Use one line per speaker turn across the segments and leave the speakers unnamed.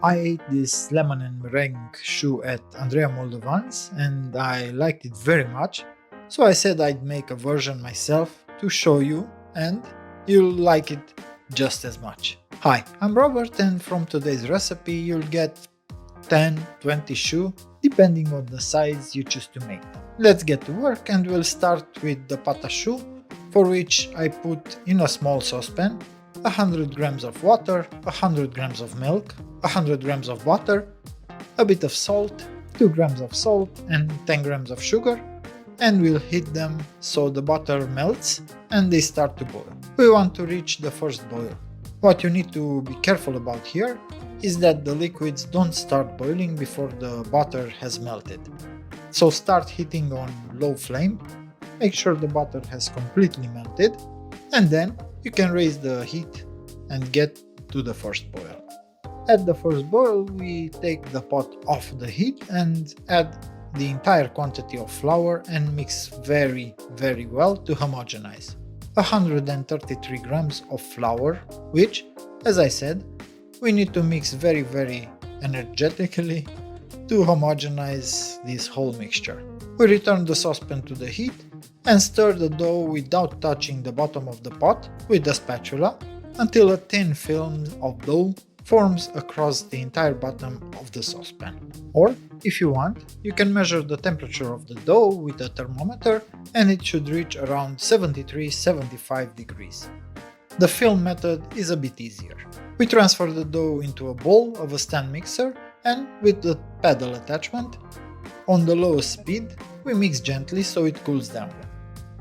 I ate this lemon and meringue choux at Andrea Moldovan's and I liked it very much, so I said I'd make a version myself to show you and you'll like it just as much. Hi, I'm Robert and from today's recipe you'll get 10-20 choux depending on the size you choose to make them. Let's get to work and we'll start with the pate choux, for which I put in a small saucepan 100 grams of water, 100 grams of milk, 100 grams of butter, a bit of salt, 2 grams of salt and 10 grams of sugar, and we'll heat them so the butter melts and they start to boil. We want to reach the first boil. What you need to be careful about here is that the liquids don't start boiling before the butter has melted. So start heating on low flame, make sure the butter has completely melted, and then you can raise the heat and get to the first boil. At the first boil, we take the pot off the heat and add the entire quantity of flour and mix very well to homogenize. 133 grams of flour, which, as I said, we need to mix very energetically to homogenize this whole mixture. We return the saucepan to the heat and stir the dough without touching the bottom of the pot with a spatula until a thin film of dough forms across the entire bottom of the saucepan. Or, if you want, you can measure the temperature of the dough with a thermometer and it should reach around 73-75 degrees. The film method is a bit easier. We transfer the dough into a bowl of a stand mixer and with the paddle attachment, on the lowest speed, we mix gently so it cools down.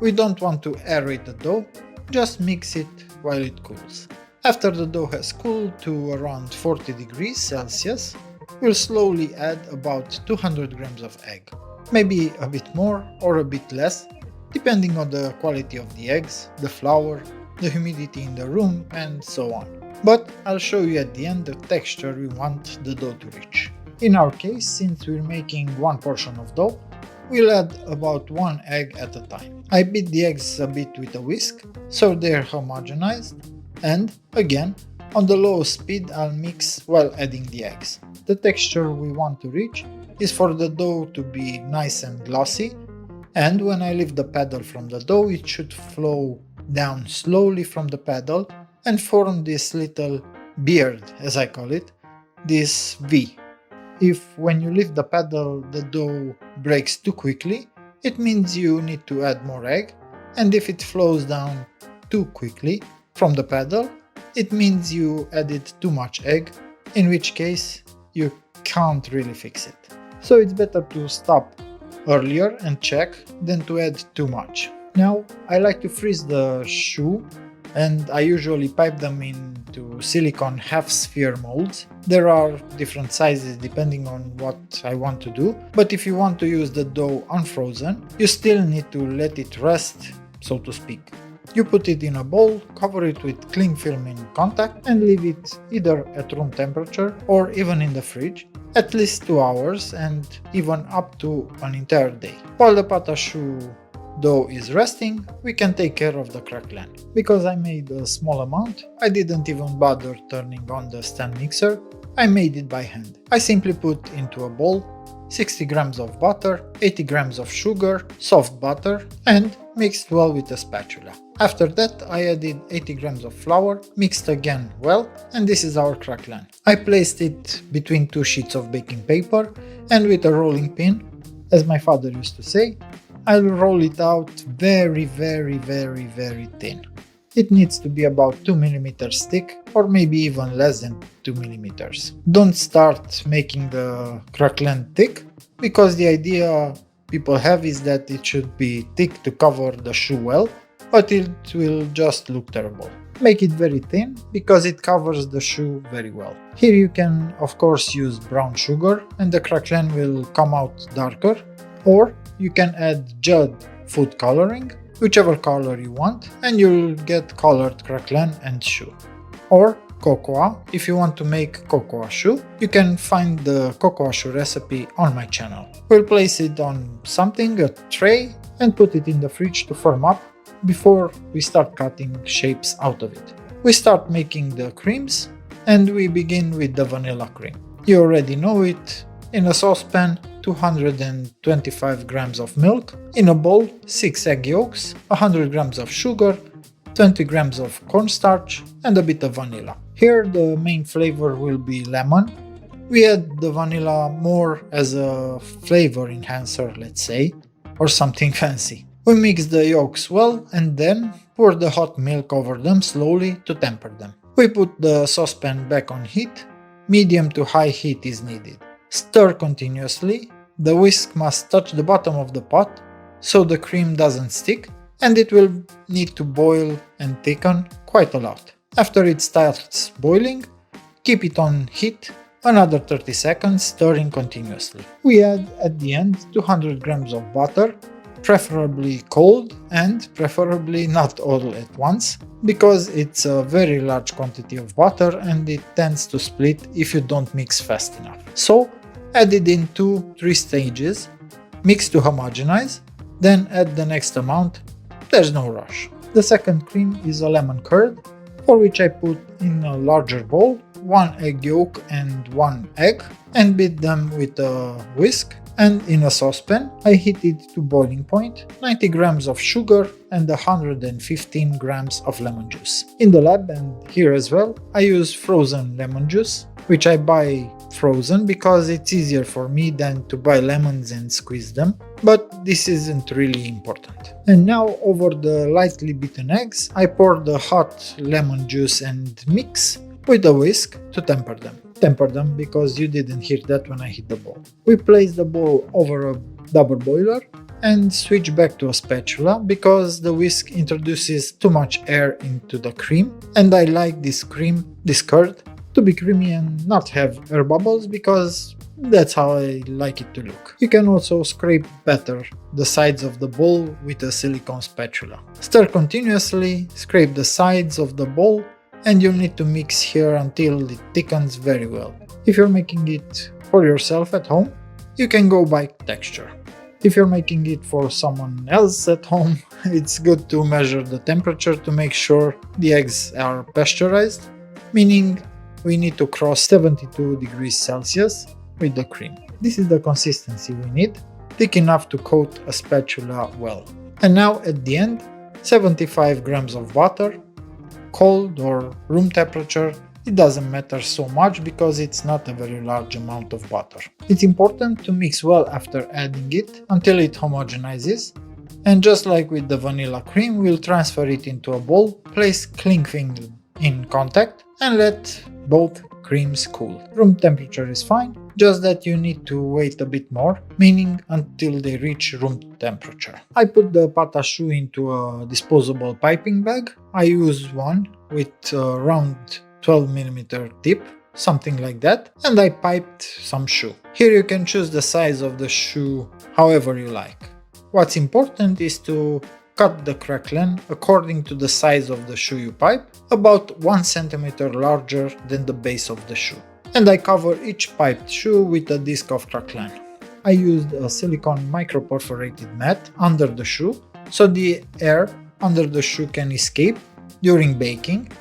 We don't want to aerate the dough, just mix it while it cools. After the dough has cooled to around 40 degrees Celsius, we'll slowly add about 200 grams of egg. Maybe a bit more or a bit less, depending on the quality of the eggs, the flour, the humidity in the room, and so on. But I'll show you at the end the texture we want the dough to reach. In our case, since we're making one portion of dough, we'll add about one egg at a time. I beat the eggs a bit with a whisk, so they're homogenized, and again, on the lowest speed I'll mix while adding the eggs. The texture we want to reach is for the dough to be nice and glossy, and when I lift the paddle from the dough it should flow down slowly from the paddle and form this little beard, as I call it, this V. If when you lift the paddle the dough breaks too quickly, it means you need to add more egg, and if it flows down too quickly from the paddle, it means you added too much egg, in which case you can't really fix it. So it's better to stop earlier and check than to add too much. Now I like to freeze the choux and I usually pipe them into silicone half-sphere molds. There are different sizes depending on what I want to do, but if you want to use the dough unfrozen, you still need to let it rest, so to speak. You put it in a bowl, cover it with cling film in contact and leave it either at room temperature or even in the fridge, at least 2 hours and even up to an entire day. While the pate choux dough is resting, we can take care of the craquelin. Because I made a small amount, I didn't even bother turning on the stand mixer, I made it by hand. I simply put into a bowl 60 grams of butter, 80 grams of sugar, soft butter, and mixed well with a spatula. After that I added 80 grams of flour, mixed again well, and this is our craquelin. I placed it between 2 sheets of baking paper and with a rolling pin, as my father used to say, I'll roll it out very thin. It needs to be about 2 mm thick or maybe even less than 2 mm. Don't start making the craquelin thick, because the idea people have is that it should be thick to cover the choux well, but it will just look terrible. Make it very thin because it covers the choux very well. Here you can of course use brown sugar and the craquelin will come out darker, or you can add Judd food coloring, whichever color you want, and you'll get colored craquelin and choux. Or cocoa, if you want to make cocoa choux, you can find the cocoa choux recipe on my channel. We'll place it on something, a tray, and put it in the fridge to firm up before we start cutting shapes out of it. We start making the creams, and we begin with the vanilla cream. You already know it. In a saucepan, 225 grams of milk. In a bowl, 6 egg yolks, 100 grams of sugar, 20 grams of cornstarch, and a bit of vanilla. Here the main flavor will be lemon. We add the vanilla more as a flavor enhancer, let's say, or something fancy. We mix the yolks well and then pour the hot milk over them slowly to temper them. We put the saucepan back on heat. Medium to high heat is needed. Stir continuously. The whisk must touch the bottom of the pot so the cream doesn't stick, and it will need to boil and thicken quite a lot. After it starts boiling, keep it on heat another 30 seconds, stirring continuously. We add at the end 200 grams of butter, preferably cold and preferably not all at once, because it's a very large quantity of butter and it tends to split if you don't mix fast enough. So add it in 2-3 stages, mix to homogenize, then add the next amount. There's no rush. The second cream is a lemon curd, for which I put in a larger bowl 1 egg yolk and 1 egg and beat them with a whisk, and in a saucepan I heat it to boiling point, 90 grams of sugar and 115 grams of lemon juice. In the lab and here as well I use frozen lemon juice, which I buy frozen because it's easier for me than to buy lemons and squeeze them, but this isn't really important. And now over the lightly beaten eggs I pour the hot lemon juice and mix with a whisk to temper them. Temper them because you didn't hear that when I hit the bowl. We place the bowl over a double boiler and switch back to a spatula because the whisk introduces too much air into the cream, and I like this curd, to be creamy and not have air bubbles because that's how I like it to look. You can also scrape better the sides of the bowl with a silicone spatula. Stir continuously, scrape the sides of the bowl, and you'll need to mix here until it thickens very well. If you're making it for yourself at home, you can go by texture. If you're making it for someone else at home, it's good to measure the temperature to make sure the eggs are pasteurized, meaning we need to cross 72 degrees Celsius with the cream. This is the consistency we need, thick enough to coat a spatula well. And now at the end, 75 grams of butter, cold or room temperature, it doesn't matter so much because it's not a very large amount of butter. It's important to mix well after adding it until it homogenizes, and just like with the vanilla cream, we'll transfer it into a bowl, place cling film in contact and let both creams cool. Room temperature is fine, just that you need to wait a bit more, meaning until they reach room temperature. I put the pate choux into a disposable piping bag. I use one with a round 12mm tip, something like that, and I piped some choux. Here you can choose the size of the choux however you like. What's important is to cut the craquelin according to the size of the choux you pipe, about 1 cm larger than the base of the choux. And I cover each piped choux with a disc of craquelin. I used a silicone microperforated mat under the choux, so the air under the choux can escape during baking,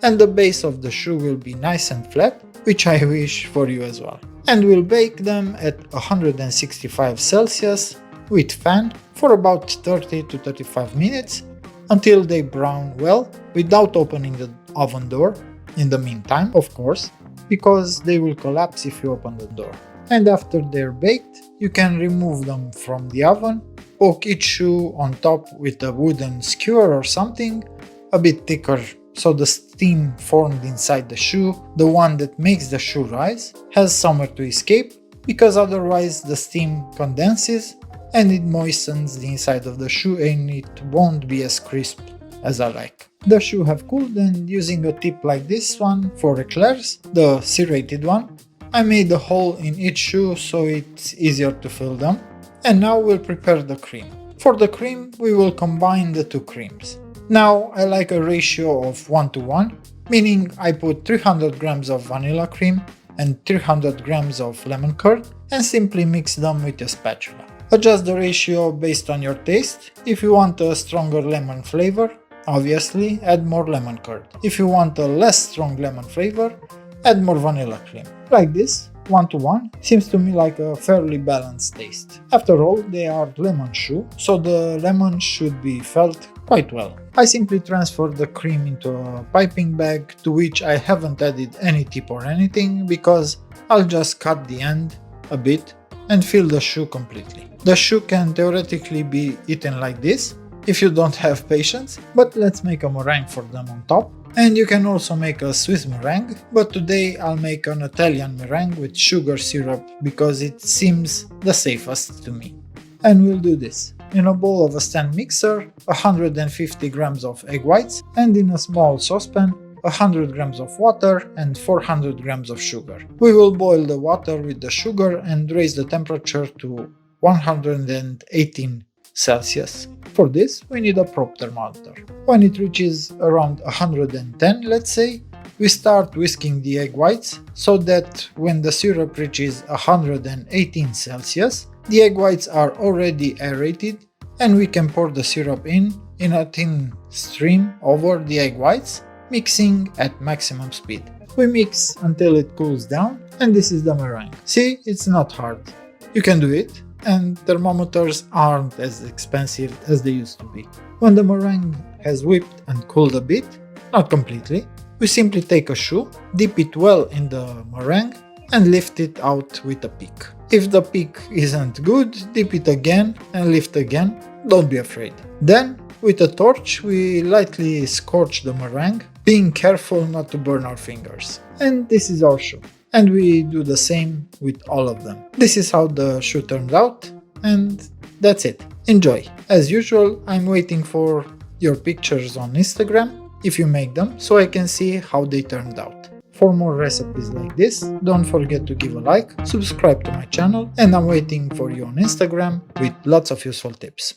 and the base of the choux will be nice and flat, which I wish for you as well. And we'll bake them at 165 Celsius with fan for about 30 to 35 minutes until they brown well, without opening the oven door in the meantime, of course, because they will collapse if you open the door. And after they're baked, you can remove them from the oven, poke each choux on top with a wooden skewer or something, a bit thicker so the steam formed inside the choux, the one that makes the choux rise, has somewhere to escape, because otherwise the steam condenses and it moistens the inside of the choux and it won't be as crisp as I like. The choux have cooled, and using a tip like this one for eclairs, the serrated one, I made a hole in each choux so it's easier to fill them. And now we'll prepare the cream. For the cream, we will combine the two creams. Now I like a ratio of 1:1, meaning I put 300 grams of vanilla cream and 300 grams of lemon curd and simply mix them with a spatula. Adjust the ratio based on your taste. If you want a stronger lemon flavor, obviously add more lemon curd. If you want a less strong lemon flavor, add more vanilla cream. Like this, 1 to 1, seems to me like a fairly balanced taste. After all, they are lemon choux, so the lemon should be felt quite well. I simply transfer the cream into a piping bag to which I haven't added any tip or anything because I'll just cut the end a bit and fill the choux completely. The choux can theoretically be eaten like this if you don't have patience, but let's make a meringue for them on top. And you can also make a Swiss meringue, but today I'll make an Italian meringue with sugar syrup because it seems the safest to me. And we'll do this. In a bowl of a stand mixer, 150 grams of egg whites, and in a small saucepan, 100 grams of water and 400 grams of sugar. We will boil the water with the sugar and raise the temperature to 118 Celsius. For this, we need a prop thermometer. When it reaches around 110, let's say, we start whisking the egg whites so that when the syrup reaches 118 Celsius, the egg whites are already aerated and we can pour the syrup in a thin stream over the egg whites, mixing at maximum speed. We mix until it cools down, and this is the meringue. See, it's not hard. You can do it, and thermometers aren't as expensive as they used to be. When the meringue has whipped and cooled a bit, not completely, we simply take a choux, dip it well in the meringue, and lift it out with a pick. If the pick isn't good, dip it again and lift again, don't be afraid. Then, with a torch, we lightly scorch the meringue, being careful not to burn our fingers. And this is our choux. And we do the same with all of them. This is how the choux turned out, and that's it. Enjoy! As usual, I'm waiting for your pictures on Instagram, if you make them, so I can see how they turned out. For more recipes like this, don't forget to give a like, subscribe to my channel, and I'm waiting for you on Instagram with lots of useful tips.